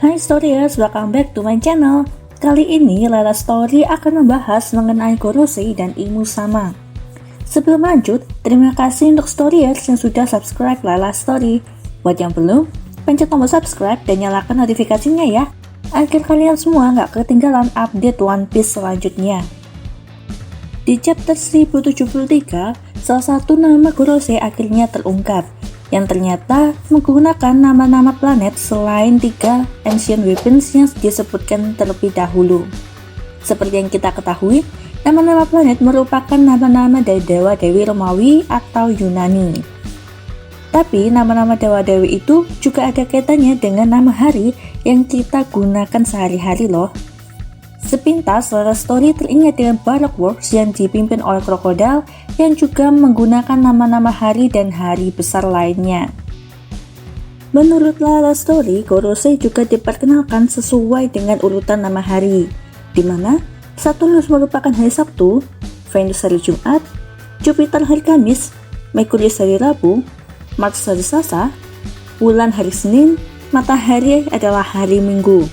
Hai Storyers, welcome back to my channel. Kali ini Layla Story akan membahas mengenai Gorosei dan Imu Sama. Sebelum lanjut, terima kasih untuk Storyers yang sudah subscribe Layla Story. Buat yang belum, pencet tombol subscribe dan nyalakan notifikasinya ya, agar kalian semua nggak ketinggalan update One Piece selanjutnya. Di chapter 1073, salah satu nama Gorosei akhirnya terungkap, yang ternyata menggunakan nama-nama planet selain 3 ancient weapons yang disebutkan terlebih dahulu. Seperti yang kita ketahui, nama-nama planet merupakan nama-nama dari dewa-dewi Romawi atau Yunani. Tapi nama-nama dewa-dewi itu juga ada kaitannya dengan nama hari yang kita gunakan sehari-hari loh. Sepintas, Layla Story teringat dengan Baroque Works yang dipimpin oleh Crocodile yang juga menggunakan nama-nama hari dan hari besar lainnya. Menurut Layla Story, Gorosei juga diperkenalkan sesuai dengan urutan nama hari, di mana Saturnus merupakan hari Sabtu, Venus hari Jumat, Jupiter hari Kamis, Merkurius hari Rabu, Mars hari Selasa, bulan hari Senin, matahari adalah hari Minggu.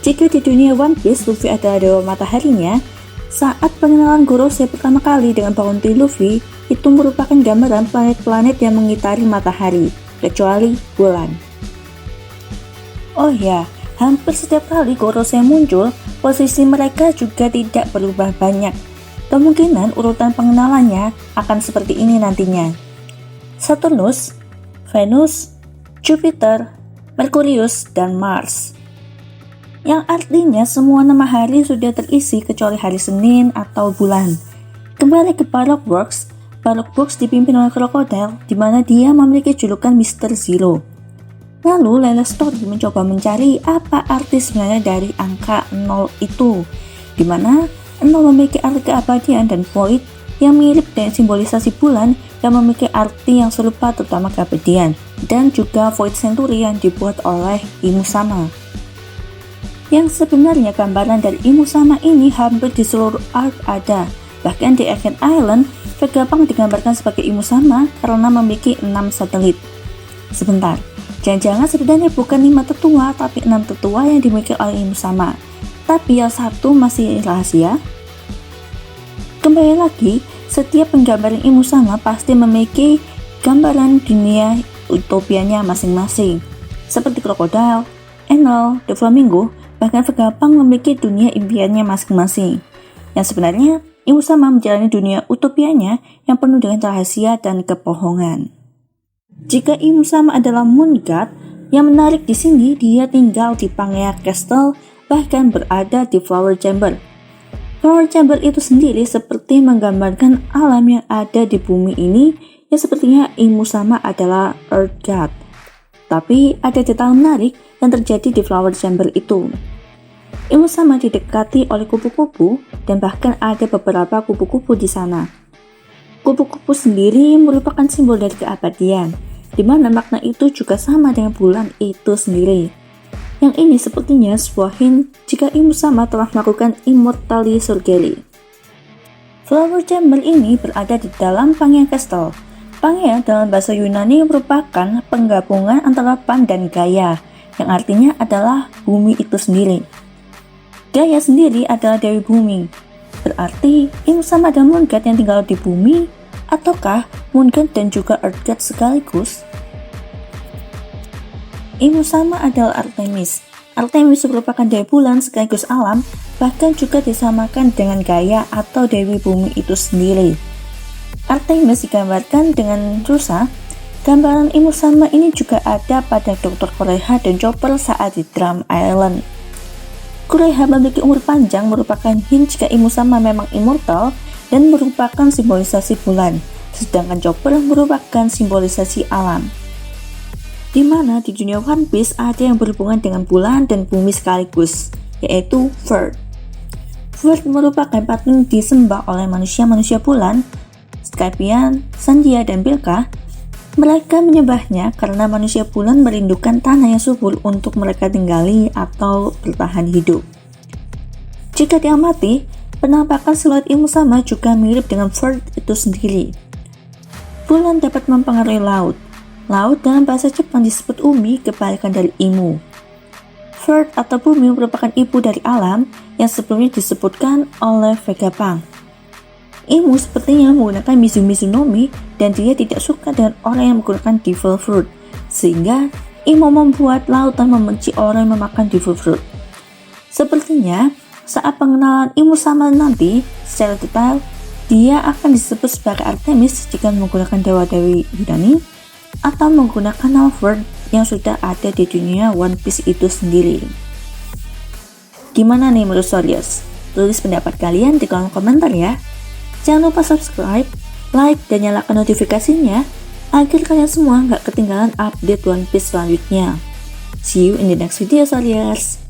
Jika di dunia One Piece, Luffy adalah dewa mataharinya, saat pengenalan Gorosei pertama kali dengan bounty Luffy, itu merupakan gambaran planet-planet yang mengitari matahari, kecuali bulan. Oh ya, hampir setiap kali Gorosei muncul, posisi mereka juga tidak berubah banyak. Kemungkinan urutan pengenalannya akan seperti ini nantinya. Saturnus, Venus, Jupiter, Merkurius, dan Mars. Yang artinya semua nama hari sudah terisi kecuali hari Senin atau bulan. Kembali ke Baroque Works, Baroque Works dipimpin oleh Crocodile, di mana dia memiliki julukan Mr. Zero. Lalu Layla Story mencoba mencari apa arti sebenarnya dari angka 0 itu, di mana 0 memiliki arti keabadian dan void yang mirip dengan simbolisasi bulan yang memiliki arti yang serupa terutama keabadian, dan juga void century yang dibuat oleh Imu Sama. Yang sebenarnya gambaran dari Imu Sama ini hampir di seluruh arc ada. Bahkan di Ancient Island, Vegapunk digambarkan sebagai Imu Sama karena memiliki 6 satelit. Sebentar, jangan-jangan sebenarnya bukan 5 tetua, tapi 6 tetua yang dimiliki oleh Imu Sama. Tapi yang satu masih rahasia. Kembali lagi, setiap penggambaran Imu Sama pasti memiliki gambaran dunia utopianya masing-masing. Seperti Crocodile, Enel, The Flamingo, bahkan Vegapunk memiliki dunia impiannya masing-masing, yang sebenarnya Imu Sama menjalani dunia utopianya yang penuh dengan rahasia dan kebohongan. Jika Imu Sama adalah Moon God, yang menarik di sini dia tinggal di Pangea Castle, bahkan berada di Flower Chamber. Flower Chamber itu sendiri seperti menggambarkan alam yang ada di bumi ini, yang sepertinya Imu Sama adalah Earth God. Tapi ada detail menarik yang terjadi di Flower Chamber itu. Imu Sama didekati oleh kupu-kupu dan bahkan ada beberapa kupu-kupu di sana. Kupu-kupu sendiri merupakan simbol dari keabadian, di mana makna itu juga sama dengan bulan itu sendiri. Yang ini sepertinya sebuah hint jika Imu Sama telah melakukan Immortally Surgery. Flower Chamber ini berada di dalam Pangea Castle. Pangea dalam bahasa Yunani merupakan penggabungan antara Pan dan Gaia, yang artinya adalah bumi itu sendiri. Gaia sendiri adalah Dewi Bumi, berarti Imu Sama dan Moon God yang tinggal di bumi, ataukah Moon God dan juga Earth God sekaligus? Imu Sama adalah Artemis. Artemis merupakan Dewi Bulan sekaligus alam, bahkan juga disamakan dengan Gaia atau Dewi Bumi itu sendiri. Artemis digambarkan dengan rusa. Gambaran Imu Sama ini juga ada pada Dr. Kureha dan Chopper saat di Drum Island. Kureha memiliki umur panjang merupakan hint jika Imu Sama memang immortal dan merupakan simbolisasi bulan, sedangkan Chopper merupakan simbolisasi alam. Di mana di dunia One Piece ada yang berhubungan dengan bulan dan bumi sekaligus, yaitu Vert. Vert merupakan patung disembah oleh manusia-manusia bulan, Skypiea, Sandia, dan Bilka. Mereka menyembahnya karena manusia bulan merindukan tanah yang subur untuk mereka tinggali atau bertahan hidup. Jika diamati, penampakan siluet Imu Sama juga mirip dengan Vert itu sendiri. Bulan dapat mempengaruhi laut. Laut dalam bahasa Jepang disebut umi, kebalikan dari Imu. Earth atau bumi merupakan ibu dari alam yang sebelumnya disebutkan oleh Vegapunk. Imu sepertinya menggunakan Mizunomi dan dia tidak suka dengan orang yang menggunakan Devil Fruit, sehingga Imu membuat lautan membenci orang yang memakan Devil Fruit. Sepertinya saat pengenalan Imu sama nanti secara detail, dia akan disebut sebagai Artemis jika menggunakan dewa-dewi Yunani atau menggunakan nama Word yang sudah ada di dunia One Piece itu sendiri. Gimana nih menurut Storyers? Tulis pendapat kalian di kolom komentar ya. Jangan lupa subscribe, like, dan nyalakan notifikasinya agar kalian semua nggak ketinggalan update One Piece selanjutnya. See you in the next video, Storyers.